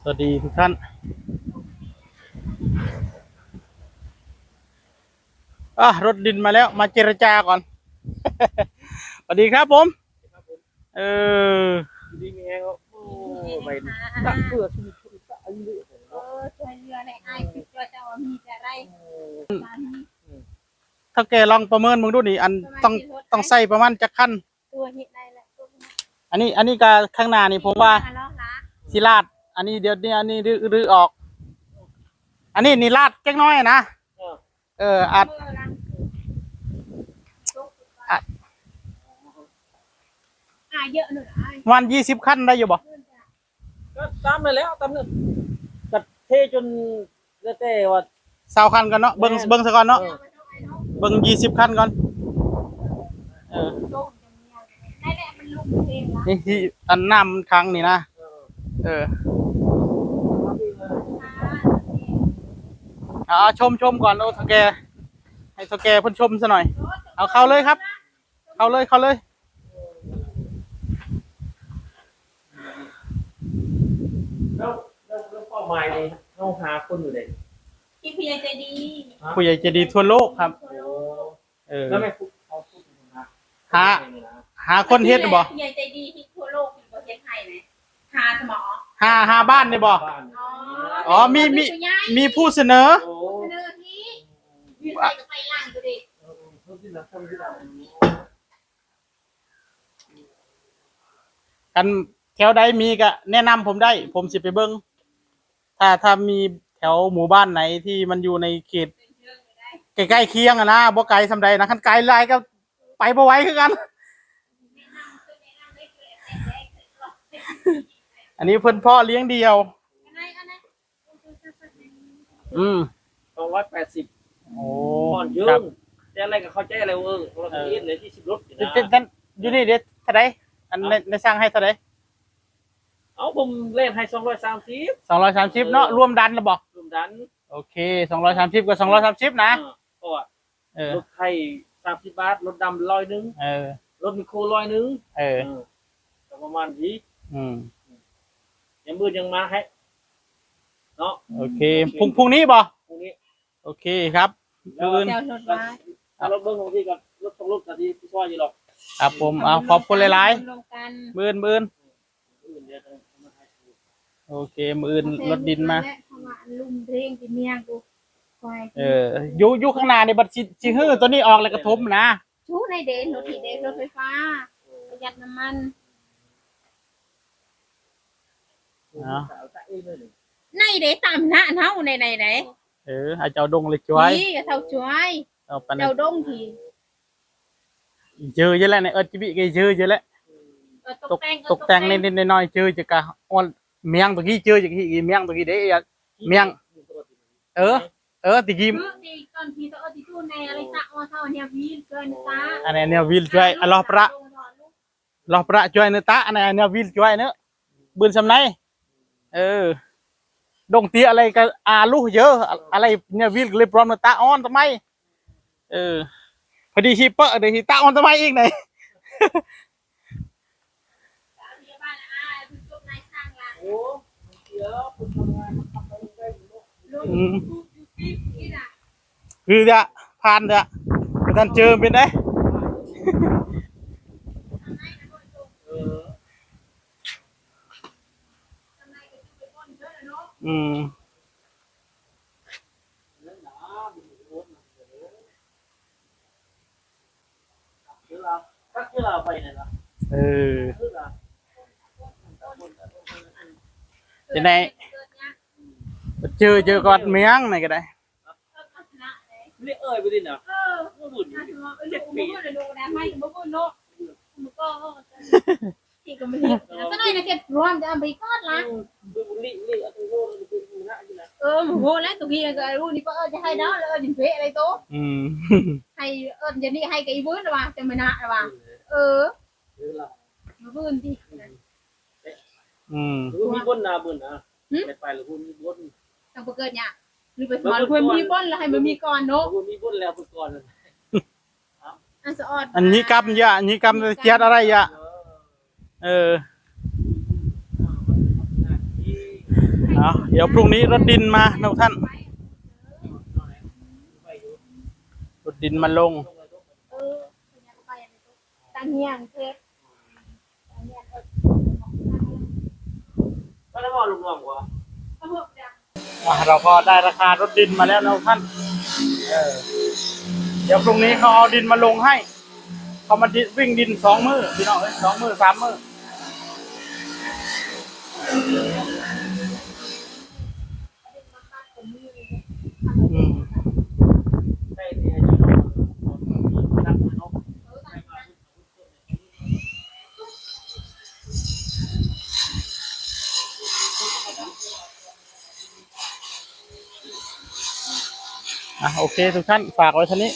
สวัสดีทุกท่านรถดินมาแล้วมาเจรจาก่อน สวัสดีครับผมเออดีมีแฮงโอ้ไปตักเพื่อชีวิตตะอายุช่วยเหลือในไอ้คิดว่าจะว่ามีแต่ไรถ้าแกลองประเมินมึงดูนี่อันต้องใส่ประมาณจักคันตัวเห็ดได้แหละอันนี้ก็ข้างหน้านี่ผมว่าสิลาดอันนี้เดี๋ยวนี้อันนี้รื้อออก อันนี้นี่ลาดแก๊กน้อยนะอัดเยอะหน่อยวัน20 คันได้อยู่บ่ก็ตามไปแล้วตามเนี่ยกัดเทจนแล้วแต่ว่า20 คันก่อนเนาะเบิ่งซะก่อนเนาะเบิ่ง20 คันก่อนได้แหละมันลุกเองละนี่ที่อันน้ำมันค้างนี่นะชมก่อนโอ้เฒ่าแกให้เฒ่าแกเพิ่นชมซะหน่อยเอาเข้าเลยครับเข้าเลยแล้วเป้าหมายนี่เราหาคนอยู่ไหนที่ผู้ใหญ่ใจดีผู้ใหญ่ใจดีทั่วโลกครับแล้วไม่เขาพูดหาคนเฮ็ดบ่ผู้ใหญ่ใจดีที่ทั่วโลกมีประเทศไทยนะหาสมอหาบ้านนี่บ่อ๋อมีผู้เสนอเสนอที่ยืนไปกับไปล่างดูดิกันแถวใดมีก็แนะนำผมได้ผมสิไปเบิ่งถ้ามีแถวหมู่บ้านไหนที่มันอยู่ในเขตใกล้ๆเคียงนะบ่ไกลซำใดนะคันไกลหลายก็ไปบ่ไหวคือกันอันนี้เพิ่นพ่อเลี้ยงเดียว280โอ้เยอะแต่อะไรก็เข้าใจอะไรเราเฮ็ดเลยที่10รถอยู่นะอยู่นี่เด้เท่าใดอันในสร้างให้เท่าใดเอาผมเล่นให้230เนาะรวมดันแล้วบ่รวมดันโอเค230กับ230นะเพราะว่ารถไทย30 บาทรถดำ100นึงรถมิโคร100นึงก็ประมาณนี้ยังมืดยังมาให้เนาะโอเคพรุ่งนี้บ่พรุ่งนี้โอเคครับอื่นรถเบิ้งของที่กับรถตรงรถกับที่พี่ช่วยอยู่หรอกครับผมขอบคุณหลายๆมื้อโอเคมื้อรถดินมาลุมเพลงกินเมียงกูอยู่ข้างหน้านี่บัดสิฮื้อตัวนี้ออกแล้วก็ทมนะชูในเดนรถไฟฟ้าประหยัดน้ำมันในเดตามหน้าเฮาในให้เจ้าดงเลยช่วยนี่เท่าช่วยเจ้าดงทีเจอเยอะแล้วในจิบิก็เจอเยอะแล้วตกแต่งนิดๆหน่อยๆเจอจะกะอ่อนเมียงตะกี้เจอจะกี้เมียงตะกี้เด้เมียงตะกี้ตอนที่ตัวที่ตู้ในอะไรตะว่าเท่าเนี่ยวิลช่วยนึตาอันนี้เนี่ยวิลช่วยรอประช่วยนึตาอันนี้เนี่ยวิลช่วยเนอะบืนสำไนดงตีอะไรก็ลูกเยอะอะไรเนี่ยวิลเลยพร้อมนึตาอ่อนทำไมพอดีฮิปเปอร์เดี๋ยวฮิตาอ่อนทำไมอีกไหนคือจะผ่านจะท่านเจอเป็นไงจะไหนเจอก่อนเมียงไหนก็ได้เรียกไปดินะบุญ7 ปีที่ก็ไม่เห็นก็ได้นะเก็บรวมจะเอาไปก้อนละโหแล้วตุกี้ก็รู้นี่ก็จะให้đó là đình phế đây tố hay giờ đi hay cái vướng rồi cho mình hạ rồi vươn đi มีบนนาบุญนะไปหรือบุญมีบนต้องเกิดเนี่ยหรือไปสอนควรมีบนแล้วให้มันมีก่อนเนาะมีบนแล้วก่อนอันนี้กำยะอันนี้กำเจียดอะไรยะ เดี๋ยวพรุ่งนี้รถดินมาทุกท่านรถดินมาลง ตังเฮียงเทป ก็ได้บอกลุงงอมกว่า เราก็ได้ราคารถดินมาแล้วนะทุกท่านเดี๋ยวพรุ่งนี้เขาเอาดินมาลงให้เขามาวิ่งดิน2 มื้อพี่น้อง2 มื้อ3 มื้อใช่ที่ให้เจ้านักเนาะ โอเคทุกท่านฝากไว้เท่านี้